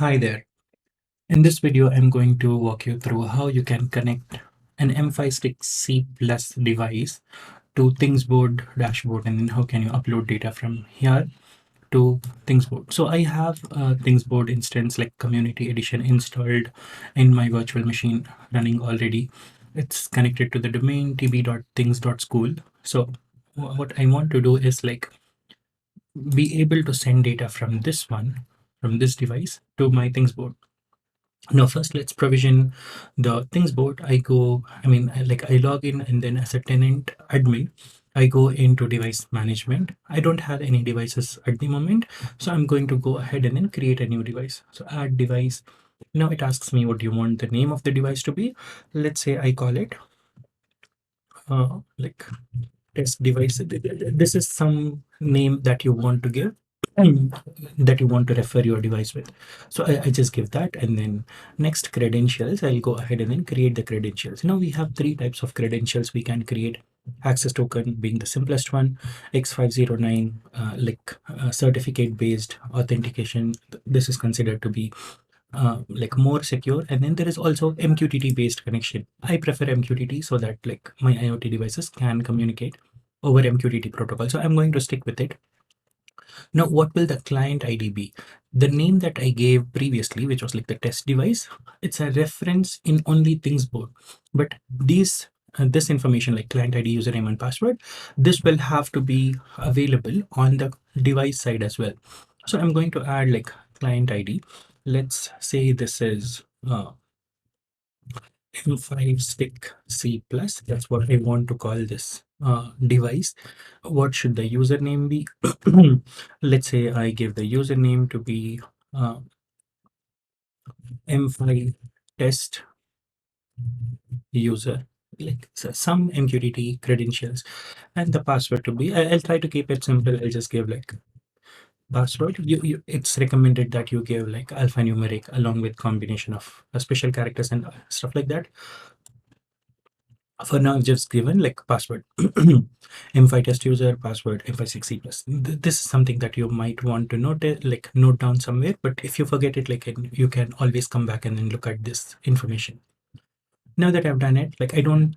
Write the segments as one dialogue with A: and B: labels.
A: Hi there. In this video, I'm going to walk you through how you can connect an M5StickC Plus device to Thingsboard dashboard, and then how can you upload data from here to Thingsboard. So I have a Thingsboard instance like Community Edition installed in my virtual machine running already. It's connected to the domain tb.things.school. So what I want to do is like be able to send data from from this device to my Thingsboard. Now, first, let's provision the Thingsboard. I log in, and then as a tenant admin, I go into device management. I don't have any devices at the moment, so I'm going to go ahead and then create a new device. So add device. Now it asks me what do you want the name of the device to be. Let's say I call it like test device. This is some name that you want to give, that you want to refer your device with. So I just give that, and then next credentials, I'll go ahead and then create the credentials. Now we have three types of credentials we can create. Access token being the simplest one, X509 certificate based authentication. This is considered to be like more secure, and then there is also MQTT based connection. I prefer MQTT so that like my IoT devices can communicate over MQTT protocol, so I'm going to stick with it. Now what will the client ID be? The name that I gave previously, which was like the test device, it's a reference in only Thingsboard, but these this information like client ID, username and password, this will have to be available on the device side as well. So I'm going to add like client ID. Let's say this is M5StickC Plus. That's what I want to call this device. What should the username be? Let's say I give the username to be M5 test user, like some MQTT credentials, and the password to be. I'll try to keep it simple. I'll just give like password. It's recommended that you give like alphanumeric along with combination of special characters and stuff like that. For now, I've just given like password M5 test user password M5StickC Plus. This is something that you might want to note down somewhere. But if you forget it, you can always come back and then look at this information. Now that I've done it, like I don't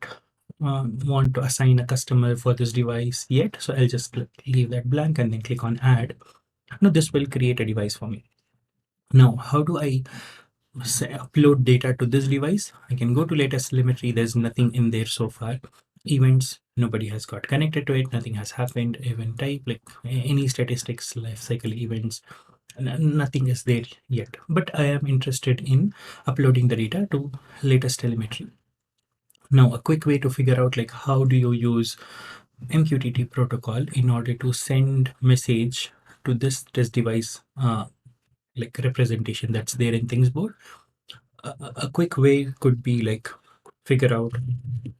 A: want to assign a customer for this device yet, so I'll just leave that blank and then click on add. Now this will create a device for me. Now, how do I upload data to this device? I can go to latest telemetry. There's nothing in there so far. Events, nobody has got connected to it. Nothing has happened. Event type, like any statistics, life cycle events, nothing is there yet. But I am interested in uploading the data to latest telemetry. Now, a quick way to figure out like how do you use MQTT protocol in order to send message to this device like representation that's there in Thingsboard. A quick way could be like figure out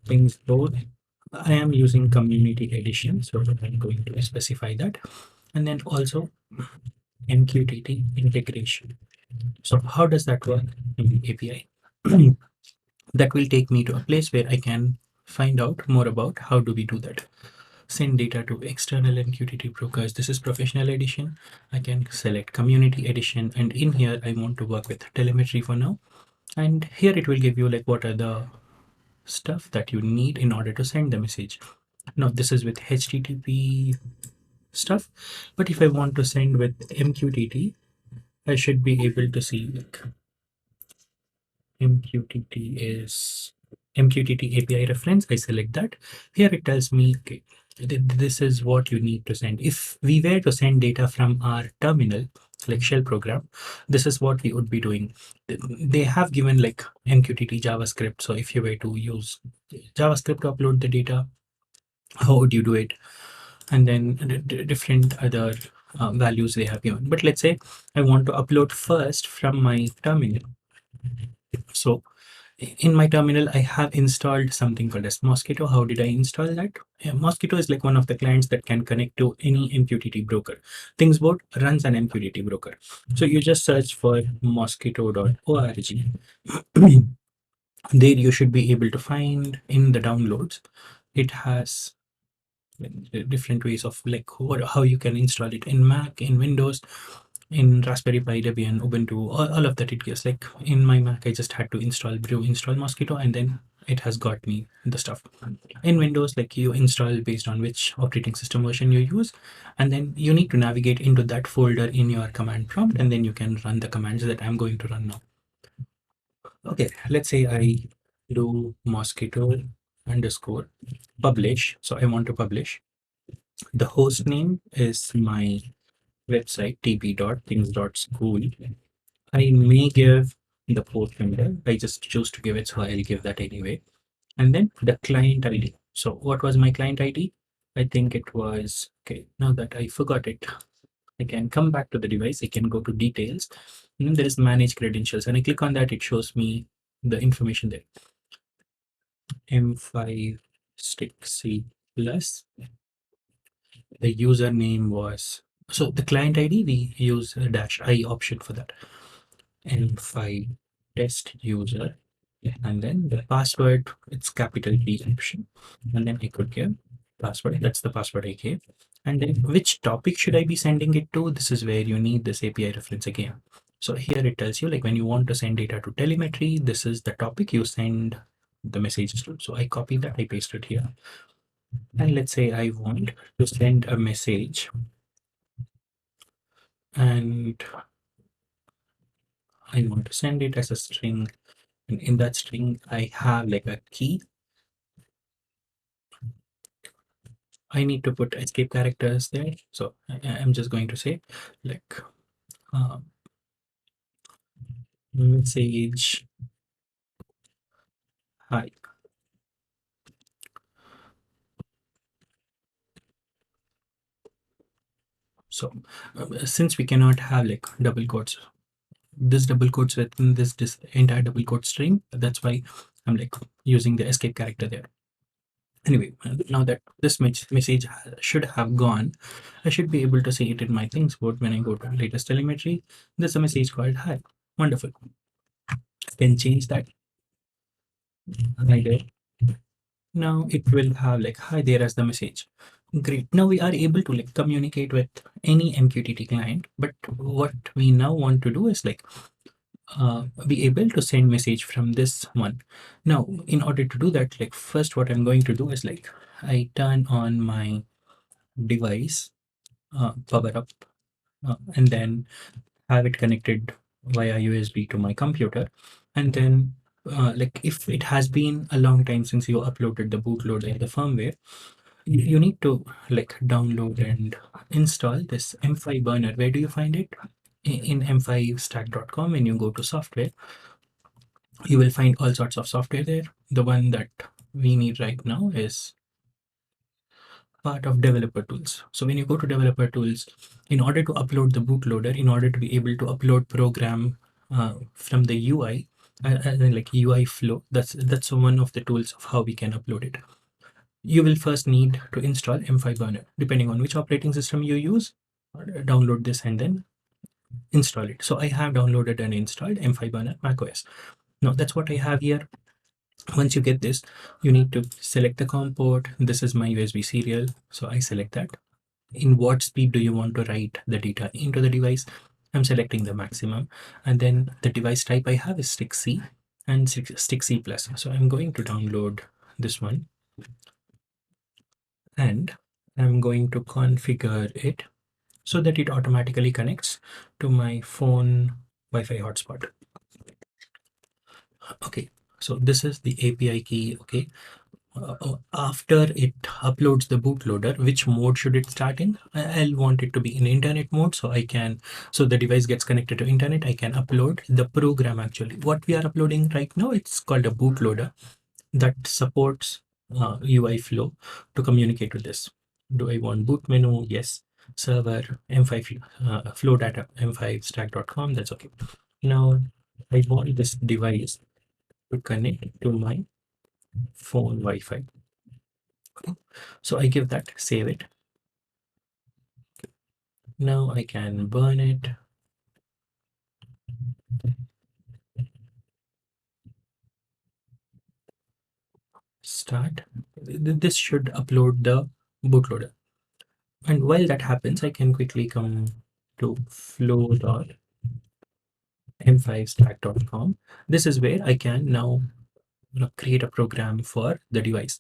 A: Thingsboard. I am using Community Edition, so I'm going to specify that, and then also MQTT integration. So how does that work in the API? That will take me to a place where I can find out more about how do we do that. Send data to external MQTT brokers. This is professional edition. I can select community edition, and in here I want to work with telemetry for now. And here it will give you like what are the stuff that you need in order to send the message. Now this is with HTTP stuff, but if I want to send with MQTT, I should be able to see like MQTT is MQTT API reference. I select that. Here it tells me, okay, this is what you need to send. If we were to send data from our terminal, like shell program, this is what we would be doing. They have given like MQTT JavaScript. So if you were to use JavaScript to upload the data, how would you do it? And then different other values they have given. But let's say I want to upload first from my terminal. So in my terminal, I have installed something called as Mosquitto. How did I install that? Yeah, Mosquitto is like one of the clients that can connect to any MQTT broker. Thingsboard runs an MQTT broker. So you just search for mosquitto.org. There you should be able to find in the downloads. It has different ways of like how you can install it in Mac, in Windows. in Raspberry Pi, Debian, Ubuntu, all of that it gives. Like in my Mac, I just had to install brew, install Mosquitto, and then it has got me the stuff. In Windows, like you install based on which operating system version you use, and then you need to navigate into that folder in your command prompt, and then you can run the commands that I'm going to run now. Okay, let's say I do Mosquitto underscore publish. So I want to publish. The host name is my website tp.things.school. I may give the port number. I just choose to give it, so I'll give that anyway. And then the client ID. So what was my client ID? I think it was, okay, now that I forgot it, I can come back to the device. I can go to details, and then there is manage credentials. And I click on that, it shows me the information there. M5StickC Plus. The username was, so the client ID, we use a dash I option for that. M5 test user, and then the password, it's capital P option, and then I could give password. That's the password I gave. And then which topic should I be sending it to? This is where you need this API reference again. So here it tells you, like, when you want to send data to telemetry, this is the topic you send the messages to. So I copy that, I paste it here. And let's say I want to send a message, and I want to send it as a string. And in that string, I have like a key. I need to put escape characters there. So I'm just going to say like uh, message hi. So since we cannot have like double quotes, this double quotes within this entire double quote string, that's why I'm like using the escape character there. Anyway, now that this message should have gone, I should be able to see it in my Thingsboard when I go to latest telemetry. There's a message called hi. Wonderful. I can change that. I did. Now it will have like hi there as the message. Great. Now we are able to like communicate with any MQTT client. But what we now want to do is like be able to send message from this one. Now, in order to do that, like first what I'm going to do is like I turn on my device, power up, and then have it connected via USB to my computer. And then like if it has been a long time since you uploaded the bootloader and the firmware, you need to like download and install this M5 burner. Where do you find it? In M5Stack.com. When you go to software, you will find all sorts of software there. The one that we need right now is part of developer tools. So when you go to developer tools, in order to upload the bootloader, in order to be able to upload program from the UI, like UIFlow, that's one of the tools of how we can upload it. You will first need to install M5 burner. Depending on which operating system you use, download this and then install it. So I have downloaded and installed M5 burner macOS. Now that's what I have here. Once you get this, you need to select the COM port. This is my USB serial, so I select that. In what speed do you want to write the data into the device? I'm selecting the maximum, and then the device type I have is StickC and StickC Plus. So I'm going to download this one, and I'm going to configure it so that it automatically connects to my phone Wi-Fi hotspot. Okay, so this is the API key. Okay, after it uploads the bootloader, which mode should it start in? I'll want it to be in internet mode, so I can, so the device gets connected to internet, I can upload the program. Actually, what we are uploading right now, it's called a bootloader that supports UIFlow to communicate with this. Do I want boot menu? Yes. Server M5 flow data M5Stack.com. That's okay. Now I want this device to connect to my phone Wi-Fi. Okay. So I give that, save it. Now I can burn it. Start. This should upload the bootloader. And while that happens, I can quickly come to flow.m5stack.com. This is where I can now create a program for the device.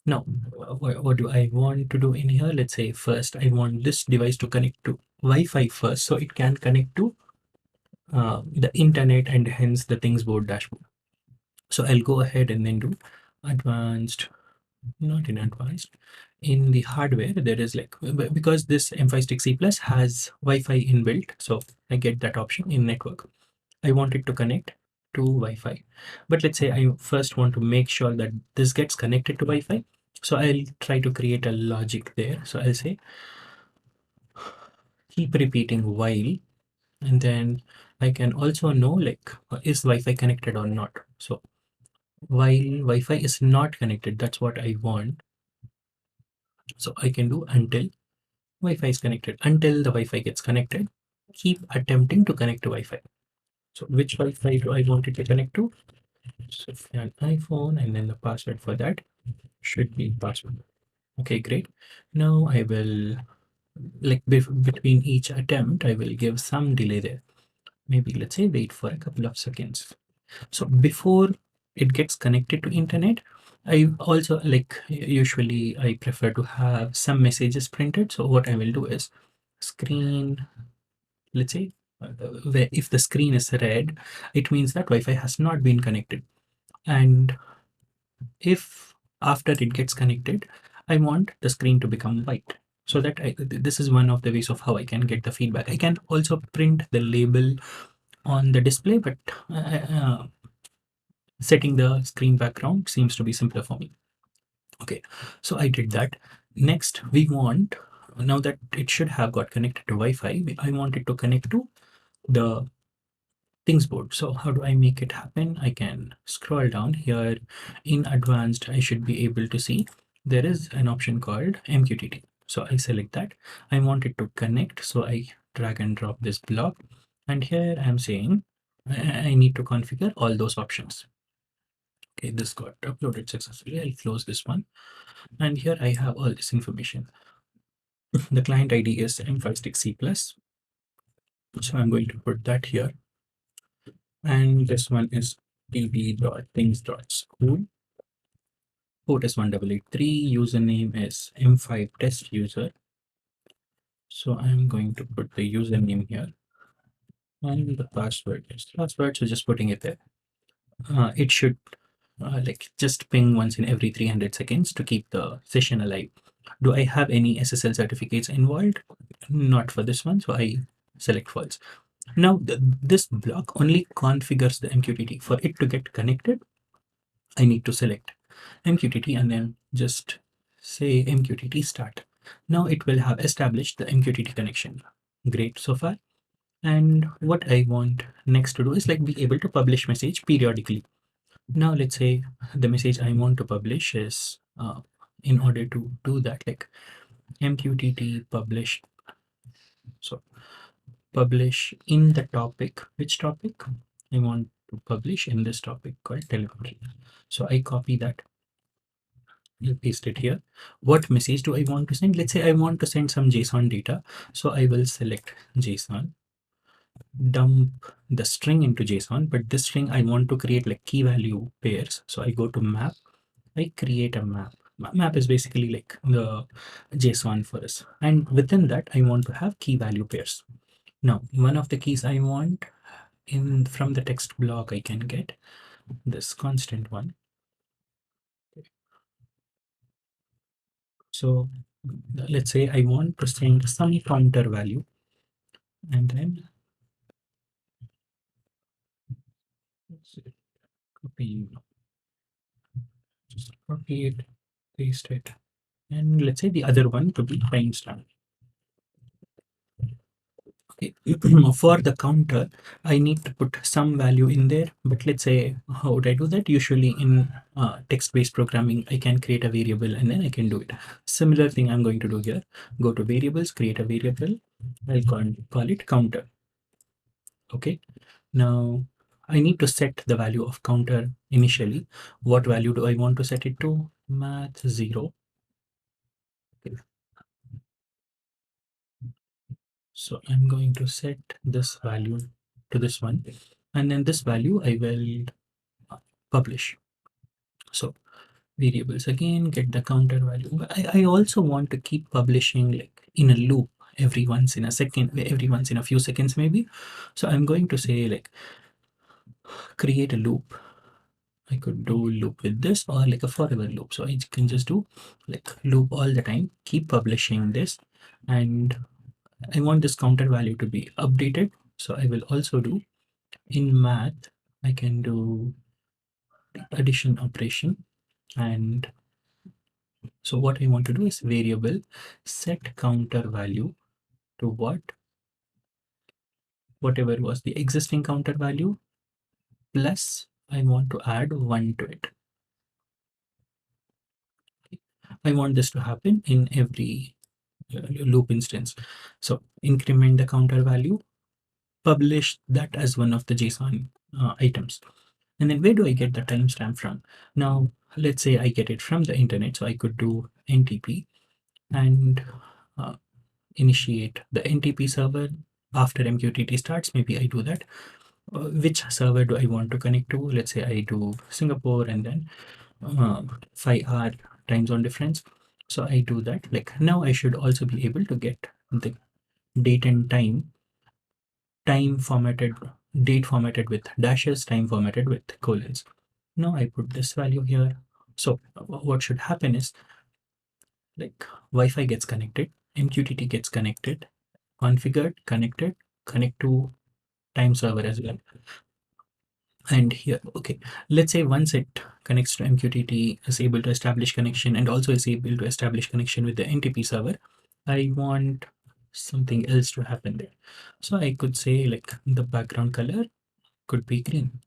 A: Now, what do I want to do in here? Let's say first I want this device to connect to Wi-Fi first, so it can connect to the internet and hence the Thingsboard dashboard. So I'll go ahead and then do advanced, not in advanced. In the hardware, there is like, because this M5StickC Plus has Wi-Fi inbuilt, so I get that option in network. I want it to connect to Wi-Fi. But let's say I first want to make sure that this gets connected to Wi-Fi. So I'll try to create a logic there. So I'll say keep repeating while, and then I can also know like is Wi-Fi connected or not. So while Wi-Fi is not connected, that's what I want. So I can do until Wi-Fi is connected. Until the Wi-Fi gets connected, keep attempting to connect to Wi-Fi. So which Wi-Fi do I want it to connect to? So if you have an iPhone, and then the password for that should be password. Okay, great. Now I will, like between each attempt, I will give some delay there. Maybe let's say wait for a couple of seconds. So before it gets connected to internet, I also like usually I prefer to have some messages printed. So what I will do is screen, let's say where if the screen is red, it means that Wi-Fi has not been connected. And if after it gets connected, I want the screen to become white. So that this is one of the ways of how I can get the feedback. I can also print the label on the display, but setting the screen background seems to be simpler for me. Okay, so I did that. Next, we want, now that it should have got connected to Wi-Fi, I want it to connect to the Thingsboard. So how do I make it happen? I can scroll down here. In advanced, I should be able to see there is an option called MQTT. So I select that. I want it to connect. So I drag and drop this block. And here I'm saying I need to configure all those options. Okay, this got uploaded successfully. I'll close this one. And here I have all this information. The client ID is M5StickC Plus. So I'm going to put that here. And this one is db.things.school. Port is 1883. Username is M5TestUser. So I'm going to put the username here. And the password is password. So just putting it there. It should like just ping once in every 300 seconds to keep the session alive. Do I have any SSL certificates involved? Not for this one. So I select false. Now this block only configures the MQTT. For it to get connected, I need to select MQTT and then just say MQTT start. Now it will have established the MQTT connection. Great so far. And what I want next to do is like be able to publish message periodically. Now let's say the message I want to publish is in order to do that, like MQTT publish. So publish in the topic. Which topic? I want to publish in this topic called telemetry. So I copy that, I'll paste it here. What message do I want to send? Let's say I want to send some JSON data. So I will select JSON, dump the string into JSON, but this string I want to create like key value pairs. So I go to map, I create a map. Map is basically like the JSON for us. And within that, I want to have key value pairs. Now, one of the keys I want in from the text block, I can get this constant one. So let's say I want to send some counter value, and then copy, just copy it, paste it, and let's say the other one to be timestamp. Okay, for the counter, I need to put some value in there, but let's say how would I do that? Usually in text-based programming, I can create a variable and then I can do it. Similar thing I'm going to do here. Go to variables, create a variable. I'll call it counter. Okay, now I need to set the value of counter initially. What value do I want to set it to? Math 0. Okay. So I'm going to set this value to this one, and then this value I will publish. So variables again, get the counter value. But I also want to keep publishing like in a loop every once in a second, every once in a few seconds maybe. So I'm going to say like create a loop. I could do loop with this or like a forever loop. So I can just do like loop all the time, keep publishing this, and I want this counter value to be updated. So I will also do in math, I can do the addition operation. And so what I want to do is variable set counter value to whatever was the existing counter value, plus I want to add 1 to it. I want this to happen in every loop instance. So increment the counter value, publish that as one of the JSON items. And then where do I get the timestamp from? Now, let's say I get it from the internet. So I could do NTP and uh, initiate the NTP server after MQTT starts. Maybe I do that. Which server do I want to connect to? Let's say I do Singapore and then 5 hour time zone difference. So I do that. Like now I should also be able to get the date and time formatted, date formatted with dashes, time formatted with colons. Now I put this value here. So what should happen is like Wi-Fi gets connected, MQTT gets connected, configured, connected, connect to time server as well. And here, okay, let's say once it connects to MQTT, is able to establish connection and also is able to establish connection with the NTP server, I want something else to happen there. So I could say like the background color could be green.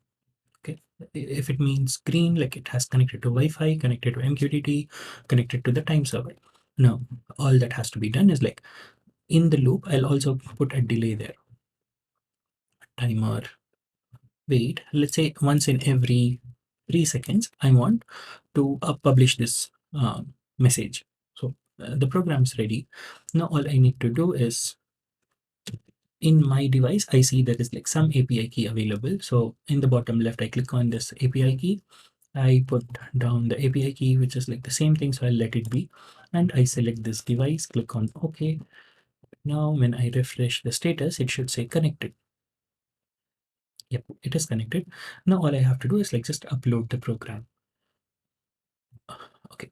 A: Okay, if it means green, like it has connected to Wi-Fi, connected to MQTT, connected to the time server. Now, all that has to be done is like in the loop, I'll also put a delay there. Timer, wait, let's say once in every 3 seconds, I want to publish this message. So the program is ready. Now, all I need to do is in my device, I see there is like some API key available. So in the bottom left, I click on this API key. I put down the API key, which is like the same thing. So I'll let it be. And I select this device, click on OK. Now, when I refresh the status, it should say connected. Yep, it is connected. Now, all I have to do is like just upload the program. Okay,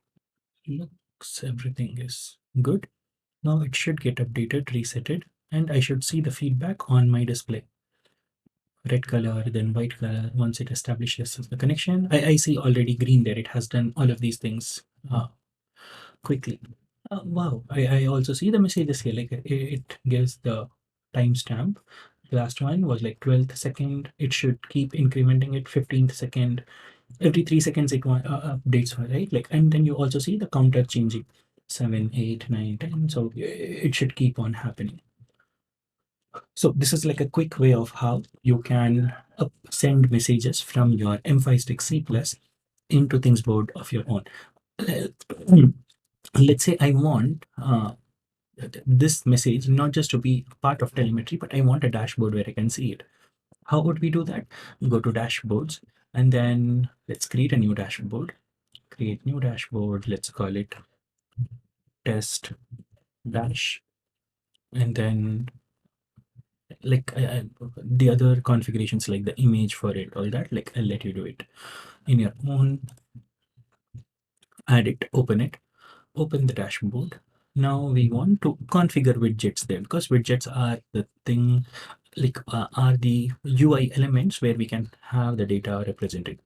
A: looks everything is good. Now it should get updated, resetted, and I should see the feedback on my display. Red color, then white color. Once it establishes the connection, I see already green there. It has done all of these things quickly. Wow, I also see the messages here. Like it gives the timestamp. Last one was like 12th second. It should keep incrementing it 15th second. Every 3 seconds it updates, right? Like, and then you also see the counter changing 7, 8, 9, 10. So it should keep on happening. So this is like a quick way of how you can send messages from your M5StickC Plus into Thingsboard of your own. Let's say I want this message not just to be part of telemetry, but I want a dashboard where I can see it. How would we do that? Go to dashboards and then let's create a new dashboard. Create new dashboard. Let's call it test dash. And then like the other configurations like the image for it, all that, like I'll let you do it in your own. Add it, open the dashboard. Now we want to configure widgets there because widgets are the thing like are the UI elements where we can have the data represented.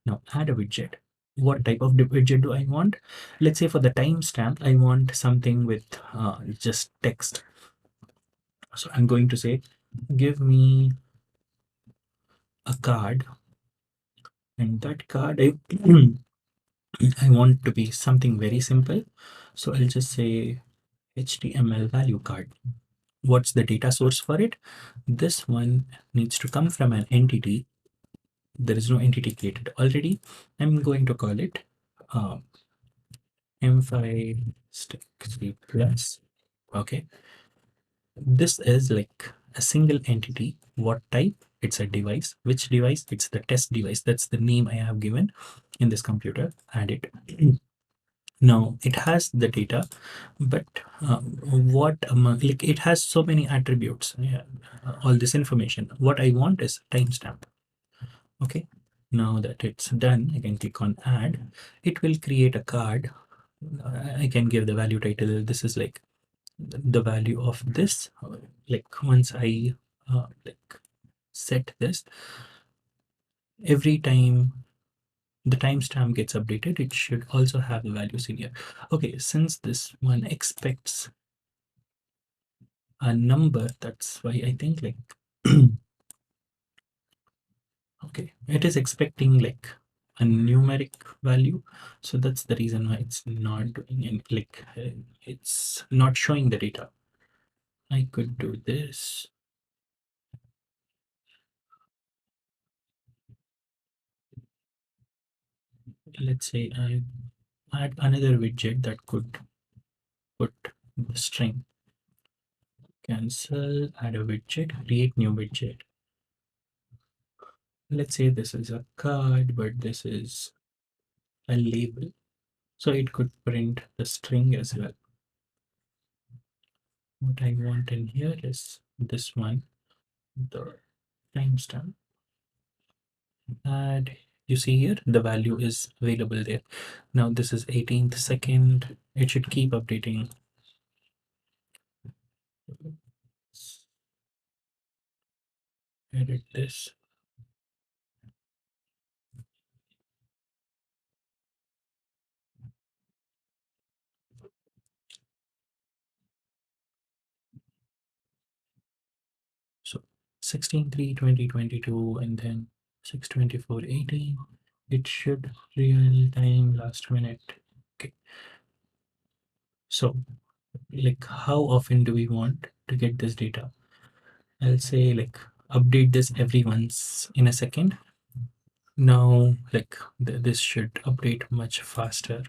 A: Now add a widget. What type of widget do I want? Let's say for the timestamp, I want something with just text. So I'm going to say, give me a card, and that card I, I want to be something very simple. So I'll just say HTML value card. What's the data source for it? This one needs to come from an entity. There is no entity created already. I'm going to call it M5StickC Plus. Okay. this is like a single entity. What type? It's a device. Which device? It's the test device. That's the name I have given in this computer. Add it. Now it has the data, but what like it has so many attributes. Yeah, all this information. What I want is timestamp. Okay. Now that it's done, I can click on add. It will create a card. I can give the value title. This is like the value of this. Like once I like set this, every time the timestamp gets updated, it should also have the values in here. Okay, since this one expects a number, that's why I think like okay, it is expecting like a numeric value, so that's the reason why it's not doing any like it's not showing the data. I could do this. Let's say I add another widget that could put the string. Cancel, add a widget, create new widget. Let's say this is a card, but this is a label. So it could print the string as well. What I want in here is this one, the timestamp. And you see here, the value is available there. Now this is 18th second. It should keep updating. Edit this. So 16/3/2022 and then 6/24/18. It should real time last minute. Okay. So like how often do we want to get this data? I'll say like update this every once in a second. Now like this should update much faster.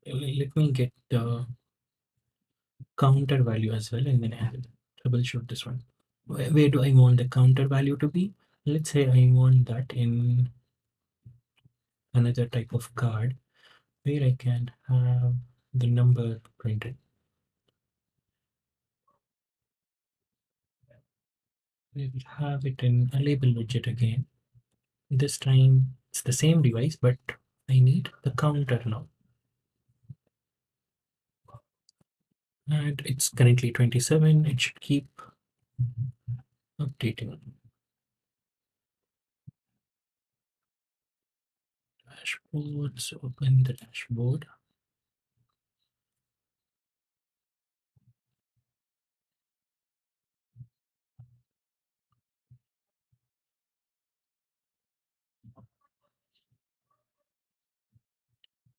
A: Let me get the counter value as well, and then I'll troubleshoot this one. Where do I want the counter value to be? Let's say I want that in another type of card where I can have the number printed. We will have it in a label widget again. This time it's the same device, but I need the counter now. And it's currently 27. It should keep updating. Dashboard. So open the dashboard.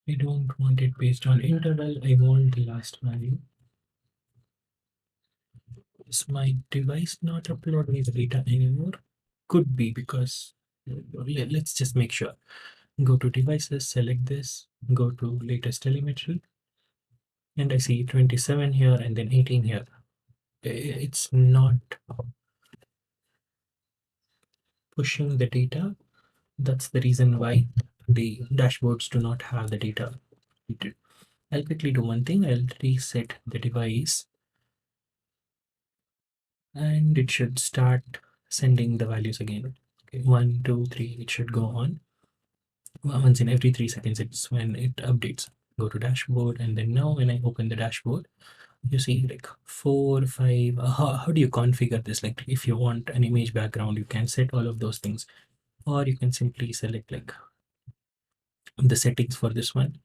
A: I don't want it based on interval. I want the last value. Is my device not uploading the data anymore? Could be because let's just make sure. Go to devices, select this, go to latest telemetry, and I see 27 here and then 18 here. It's not pushing the data. That's the reason why the dashboards do not have the data. I'll quickly do one thing. I'll reset the device and it should start sending the values again. Okay, 1, 2, 3, it should go on. Once in every 3 seconds, it's when it updates. Go to dashboard, and then now when I open the dashboard, you see like 4, 5. How do you configure this? Like if you want an image background, you can set all of those things, or you can simply select like the settings for this one.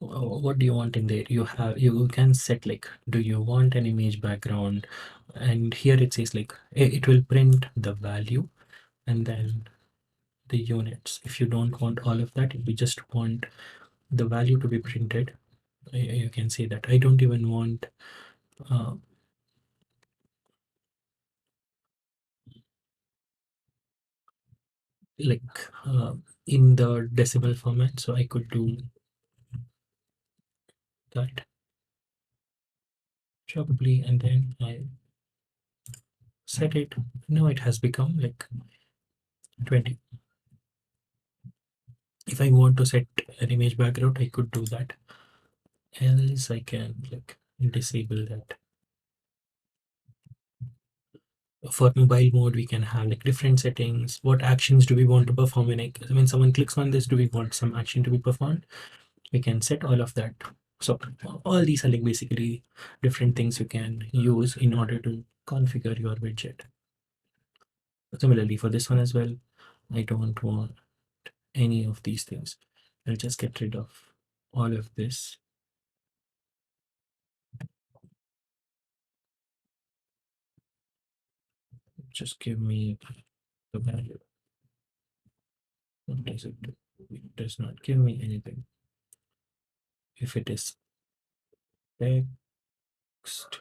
A: What do you want in there? You can set like, do you want an image background? And here it says like it will print the value and then the units. If you don't want all of that, if you just want the value to be printed, you can say that I don't even want uh, like in the decimal format. So I could do that probably, and then I set it. Now it has become like 20. If I want to set an image background, I could do that. Else I can like disable that. For mobile mode, we can have like different settings. What actions do we want to perform when someone clicks on this? Do we want some action to be performed? We can set all of that. So all these are like basically different things you can use in order to configure your widget. Similarly for this one as well, I don't want any of these things. I'll just get rid of all of this. Just give me the value. What does it do? It does not give me anything. If it is text,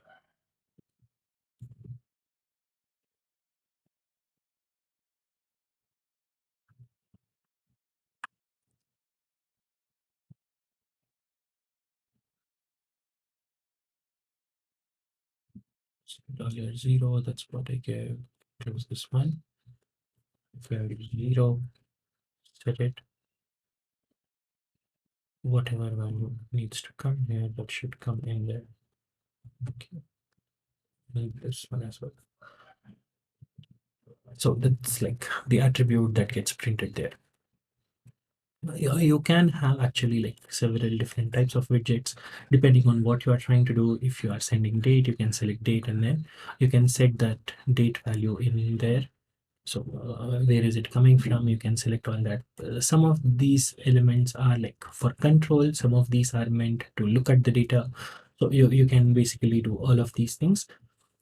A: $0, that's what I gave. Close this one. Value 0, set it. Whatever value needs to come here, that should come in there. Okay. Need this one as well. So that's like the attribute that gets printed there. You can have actually like several different types of widgets depending on what you are trying to do. If you are sending date, you can select date and then you can set that date value in there. So where is it coming from? You can select all that. Some of these elements are like for control. Some of these are meant to look at the data. So you can basically do all of these things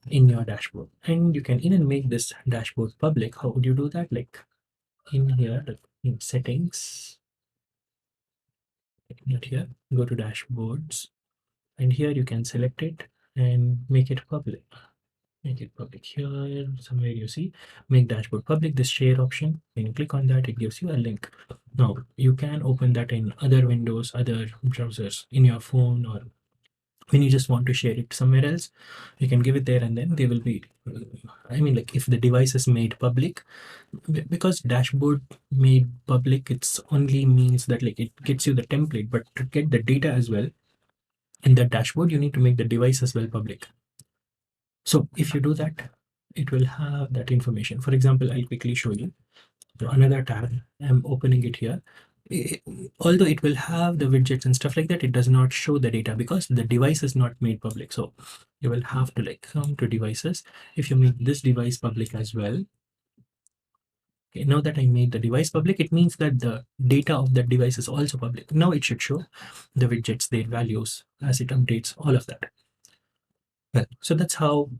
A: in your dashboard, and you can even make this dashboard public. How would you do that? Like in here, like in settings, not here, go to dashboards, and here you can select it and make it public. Make it public here somewhere. You see make dashboard public, this share option. When you click on that, it gives you a link. Now you can open that in other windows, other browsers, in your phone, or when you just want to share it somewhere else, you can give it there, and then they will be I mean, like if the device is made public, because dashboard made public, it's only means that like it gets you the template, but to get the data as well in the dashboard, you need to make the device as well public. So if you do that, it will have that information. For example, I'll quickly show you. So another tab, I'm opening it here. Although it will have the widgets and stuff like that, it does not show the data because the device is not made public. So you will have to like come to devices. If you make this device public as well, okay, now that I made the device public, it means that the data of that device is also public. Now it should show the widgets, their values as it updates, all of that. Well, so that's how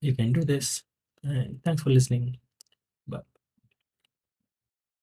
A: you can do this. Thanks for listening.